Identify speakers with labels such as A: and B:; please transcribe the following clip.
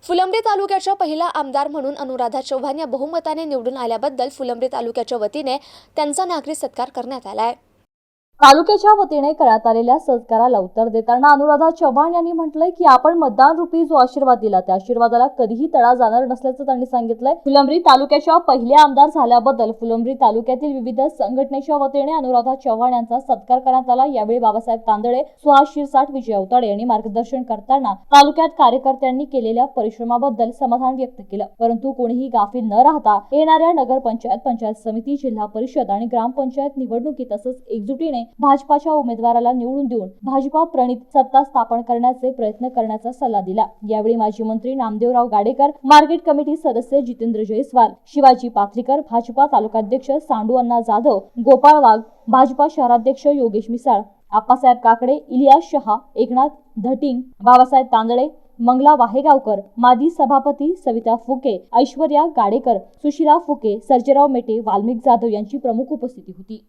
A: फुलंब्री तालुक्याच्या पहिला आमदार म्हणून अनुराधा चव्हाण या बहुमताने निवडून आल्याबद्दल फुलंब्री तालुक्याच्या वतीने त्यांचा नागरिक सत्कार करण्यात आला आहे।
B: तालुक्याच्या वतीने करण्यात आलेल्या सत्काराला उत्तर देताना अनुराधा चव्हाण यांनी म्हटलंय की आपण मतदान रूपी जो आशीर्वाद दिला त्या आशीर्वादाला कधीही तडा जाणार नसल्याचं त्यांनी सांगितलंय। फुलंब्री तालुक्याच्या पहिले आमदार झाल्याबद्दल फुलंब्री तालुक्यातील विविध संघटनेच्या वतीने अनुराधा चव्हाण यांचा सत्कार करण्यात आला। यावेळी बाबासाहेब तांदळे, सुहास शिरसाट, विजय अवताडे यांनी मार्गदर्शन करताना तालुक्यात कार्यकर्त्यांनी केलेल्या परिश्रमाबद्दल समाधान व्यक्त केलं। परंतु कोणीही गाफील न राहता येणाऱ्या नगरपंचायत, पंचायत समिती, जिल्हा परिषद आणि ग्रामपंचायत निवडणुकीत तसंच एकजुटीने भाजपाच्या उमेदवाराला निवडून देऊन भाजपा प्रणित सत्ता स्थापन करण्याचे प्रयत्न करण्याचा सल्ला दिला। यावेळी माजी मंत्री नामदेवराव गाडेकर, मार्केट कमिटी सदस्य जितेंद्र जयस्वाल, शिवाजी पाथरीकर, भाजपा तालुकाध्यक्ष सांडू अण्णा जाधव, गोपाळ वाघ, भाजपा शहराध्यक्ष योगेश मिसाळ, आप्पासाहेब काकडे, इलियास शहा, एकनाथ धटिंग, बाबासाहेब तांदळे, मंगला वाहेगावकर, माजी सभापती सविता फुके, ऐश्वर्या गाडेकर, सुशीला फुके, सर्जेराव मेटे, वाल्मिक जाधव यांची प्रमुख उपस्थिती होती।